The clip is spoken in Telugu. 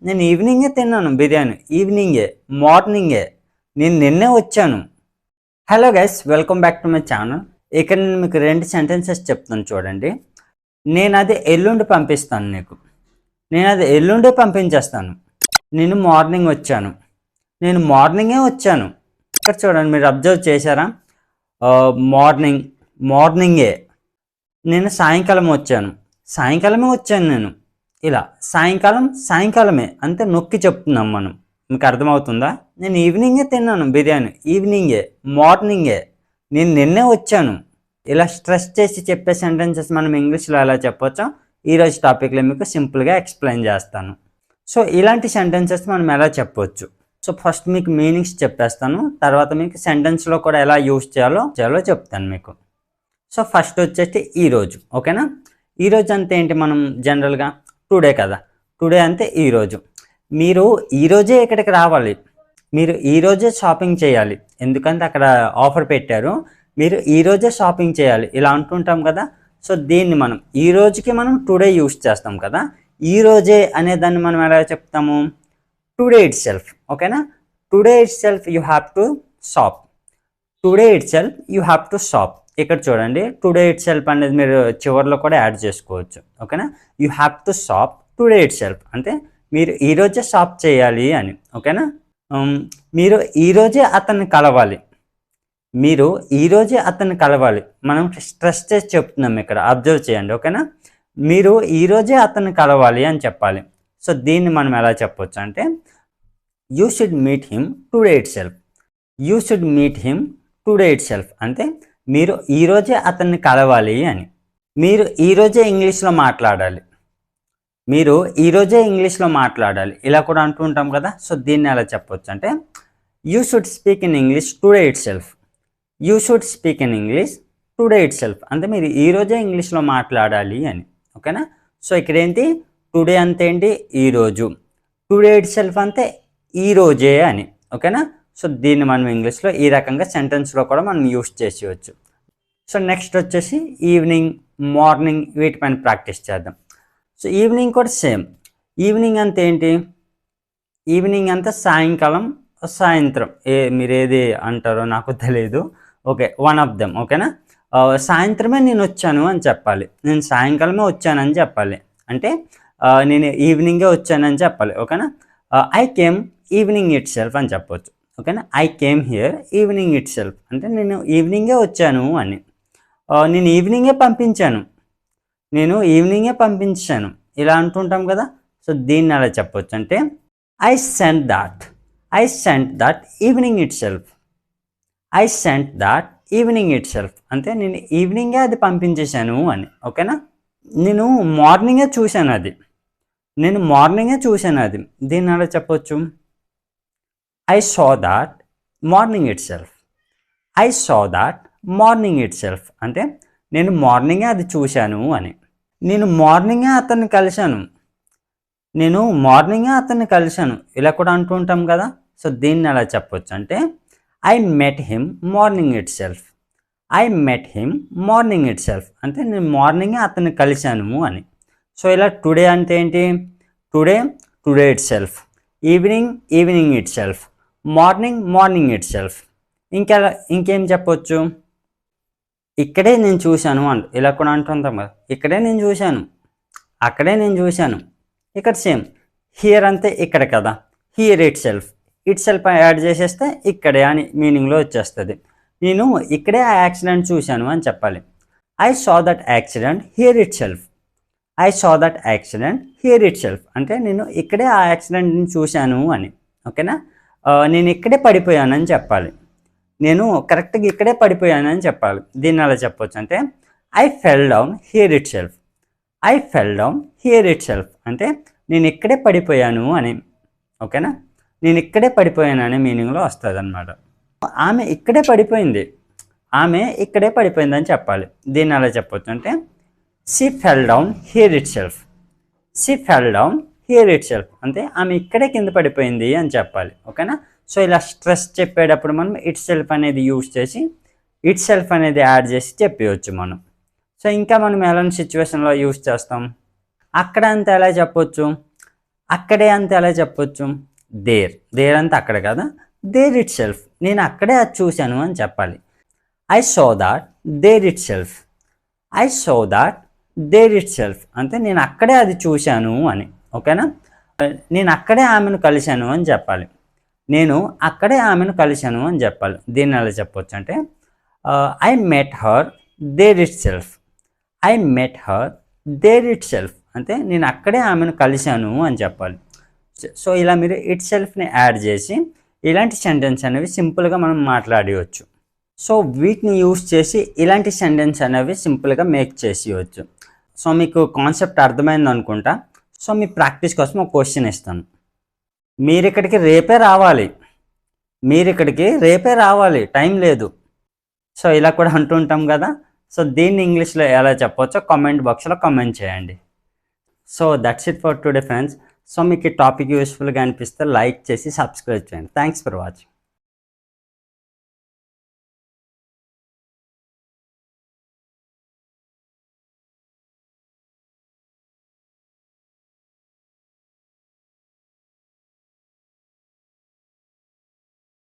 నేను ఈవినింగే తిన్నాను బిర్యానీ. ఈవినింగే, మార్నింగే. నేను నిన్నే వచ్చాను. Hello guys, welcome back to my channel. ఇక్కడ నేను మీకు 2 సెంటెన్సెస్ చెప్తాను చూడండి. నేనది ఎల్లుండి పంపిస్తాను నీకు. నేనది ఎల్లుండే పంపించేస్తాను. నేను మార్నింగ్ వచ్చాను. నేను మార్నింగే వచ్చాను. ఇక్కడ చూడండి, మీరు అబ్జర్వ్ చేశారా? మార్నింగే. నేను సాయంకాలం వచ్చాను. సాయంకాలమే వచ్చాను నేను. ఇలా సాయంకాలమే అంతే నొక్కి చెప్తున్నాం మనం. మీకు అర్థమవుతుందా? నేను ఈవినింగే తిన్నాను బిర్యానీ. ఈవినింగే, మార్నింగే. నేను నిన్నే వచ్చాను. ఇలా స్ట్రెస్ చేసి చెప్పే సెంటెన్సెస్ మనం ఇంగ్లీష్లో ఎలా చెప్పొచ్చో ఈరోజు టాపిక్లో మీకు సింపుల్గా ఎక్స్ప్లెయిన్ చేస్తాను. సో ఇలాంటి సెంటెన్సెస్ మనం ఎలా చెప్పొచ్చు? సో ఫస్ట్ మీకు మీనింగ్స్ చెప్పేస్తాను, తర్వాత మీకు సెంటెన్స్లో కూడా ఎలా యూజ్ చేయాలో చెప్తాను మీకు. సో ఫస్ట్ వచ్చేసి ఈరోజు, ఓకేనా? ఈరోజు అంటే ఏంటి? మనం జనరల్గా టుడే కదా, టుడే అంటే ఈరోజు. మీరు ఈరోజే ఇక్కడికి రావాలి. మీరు ఈరోజే షాపింగ్ చేయాలి, ఎందుకంటే అక్కడ ఆఫర్ పెట్టారు. మీరు ఈరోజే షాపింగ్ చేయాలి ఇలా అంటుంటాం కదా. సో దీన్ని మనం ఈరోజుకి మనం టుడే యూజ్ చేస్తాం కదా. ఈరోజే అనే దాన్ని మనం ఎలా చెప్తాము? టుడే ఇట్ సెల్ఫ్, ఓకేనా? Today it self you have to shop. Today it self you have to shop. ఇక్కడ చూడండి, టుడే ఇట్ సెల్ఫ్ అనేది మీరు చివరిలో కూడా యాడ్ చేసుకోవచ్చు, ఓకేనా? You have to shop today it self అంటే మీరు ఈరోజే షాప్ చేయాలి అని, ఓకేనా? మీరు ఈరోజే అతన్ని కలవాలి. మీరు ఈరోజే అతన్ని కలవాలి. మనం స్ట్రెస్ చేసి చెప్తున్నాం ఇక్కడ, అబ్జర్వ్ చేయండి, ఓకేనా? మీరు ఈరోజే అతన్ని కలవాలి అని చెప్పాలి. సో దీన్ని మనం ఎలా చెప్పొచ్చు అంటే you should meet him today it self. You should meet him today it self అంటే మీరు ఈరోజే అతన్ని కలవాలి అని. మీరు ఈరోజే ఇంగ్లీష్లో మాట్లాడాలి. మీరు ఈరోజే ఇంగ్లీష్లో మాట్లాడాలి ఇలా కూడా అంటూ ఉంటాం కదా. సో దీన్ని ఎలా చెప్పొచ్చు అంటే you should speak in English today it self. You should speak in English today it self అంటే మీరు ఈరోజే ఇంగ్లీష్లో మాట్లాడాలి అని, ఓకేనా? సో ఇక్కడ ఏంటి? టుడే అంటే ఏంటి? ఈరోజు. టుడే ఇట్ సెల్ఫ్ అంటే ఈరోజే అని, ఓకేనా? సో దీన్ని మనం ఇంగ్లీష్లో ఈ రకంగా సెంటెన్స్లో కూడా మనం యూస్ చేసేయచ్చు. సో నెక్స్ట్ వచ్చేసి ఈవినింగ్, మార్నింగ్ వీటిపైన ప్రాక్టీస్ చేద్దాం. సో ఈవినింగ్ కూడా సేమ్. ఈవినింగ్ అంటే ఏంటి? ఈవినింగ్ అంటే సాయంకాలం, సాయంత్రం. మీరు ఏది అంటారో నాకు తెలియదు. ఓకే, వన్ ఆఫ్ దెమ్, ఓకేనా? సాయంత్రమే నేను వచ్చాను అని చెప్పాలి. నేను సాయంకాలమే వచ్చానని చెప్పాలి. అంటే నేను ఈవినింగే వచ్చానని చెప్పాలి, ఓకేనా? I came evening it self అని చెప్పొచ్చు, ఓకేనా? I came here evening it self అంటే నేను ఈవినింగే వచ్చాను అని. నేను ఈవినింగే పంపించాను. నేను ఈవినింగే పంపించాను ఇలా అంటుంటాం కదా. సో దీన్ని అలా చెప్పొచ్చు అంటే I sent that evening it self. I sent that evening it self అంటే నేను ఈవినింగే అది పంపించేశాను అని, ఓకేనా? నేను మార్నింగే చూశాను అది. నేను మార్నింగే చూశాను అది. దీన్ని అలా చెప్పొచ్చు I saw that morning it self. I saw that morning it self అంటే నేను మార్నింగే అది చూశాను అని. నేను మార్నింగే అతన్ని కలిశాను. నేను మార్నింగే అతన్ని కలిశాను ఇలా కూడా అంటూ ఉంటాం కదా. సో దీన్ని ఎలా చెప్పొచ్చు అంటే I met him morning it self. I met him morning it self అంటే నేను మార్నింగే అతన్ని కలిశాను అని. సో ఇలా టుడే అంటే ఏంటి? Today it self. Evening it self. Morning it self. ఇంకేం చెప్పొచ్చు? ఇక్కడే నేను చూశాను ఇలా కూడా అంటుంటాం కదా. ఇక్కడే నేను చూశాను, అక్కడే నేను చూశాను. ఇక్కడ సేమ్. హియర్ అంటే ఇక్కడ కదా. హియర్ ఇట్ సెల్ఫ్ యాడ్ చేసేస్తే ఇక్కడే అని మీనింగ్లో వచ్చేస్తుంది. నేను ఇక్కడే ఆ యాక్సిడెంట్ చూశాను అని చెప్పాలి. I saw that accident here it self. I saw that accident here it self అంటే నేను ఇక్కడే ఆ యాక్సిడెంట్ని చూశాను అని, ఓకేనా? నేను ఇక్కడే పడిపోయానని చెప్పాలి. నేను కరెక్ట్గా ఇక్కడే పడిపోయానని చెప్పాలి. దీన్ని అలా చెప్పొచ్చు అంటే I fell down here it self. I fell down here it self అంటే నేను ఇక్కడే పడిపోయాను అని, ఓకేనా? నేను ఇక్కడే పడిపోయాను అనే మీనింగ్లో వస్తుంది అనమాట. ఆమె ఇక్కడే పడిపోయింది అని చెప్పాలి. దీన్ని అలా చెప్పొచ్చు అంటే she fell down here it self. She fell down here it self అంటే ఆమె ఇక్కడే కింద పడిపోయింది అని చెప్పాలి, ఓకేనా? సో ఇలా స్ట్రెస్ చెప్పేటప్పుడు మనం ఇట్ సెల్ఫ్ అనేది యూజ్ చేసి ఇట్ సెల్ఫ్ అనేది యాడ్ చేసి చెప్పవచ్చు మనం. సో ఇంకా మనం ఎలాంటి సిచ్యువేషన్లో యూజ్ చేస్తాం? అక్కడ అంతా ఎలా చెప్పొచ్చు? అక్కడే అంతే ఎలా చెప్పొచ్చు? దేర్ అంతే అక్కడ కదా, దేర్ ఇట్ సెల్ఫ్, నేను అక్కడే అది చూశాను అని చెప్పాలి. I saw that there itself, I saw that there itself అంటే నేను అక్కడే అది చూశాను అని. ఓకేనా? నేను అక్కడే ఆమెను కలిశాను అని చెప్పాలి. నేను అక్కడే ఆమెను కలిశాను అని చెప్పాలి. దీన్ని ఎలా చెప్పొచ్చు అంటే I met her there itself, I met her there itself అంటే నేను అక్కడే ఆమెను కలిశాను అని చెప్పాలి. సో ఇలా మీరు ఇట్ సెల్ఫ్ని యాడ్ చేసి ఇలాంటి సెంటెన్స్ అనేవి సింపుల్గా మనం మాట్లాడవచ్చు. సో వీటిని యూస్ చేసి ఇలాంటి సెంటెన్స్ అనేవి సింపుల్గా మేక్ చేసేయచ్చు. సో మీకు కాన్సెప్ట్ అర్థమైంది అనుకుంటా. సో మీ ప్రాక్టీస్ కోసం ఒక క్వశ్చన్ ఇస్తాను. మీరు ఇక్కడికి రేపే రావాలి, టైం లేదు. సో ఇలా కూడా అంటుంటాం కదా. సో దీన్ని ఇంగ్లీష్లో ఎలా చెప్పవచ్చో కామెంట్ బాక్స్లో కామెంట్ చేయండి. So that's it for today friends. So మీకు ఈ టాపిక్ యూస్ఫుల్గా అనిపిస్తే లైక్ చేసి సబ్స్క్రైబ్ చేయండి. Thanks for watching.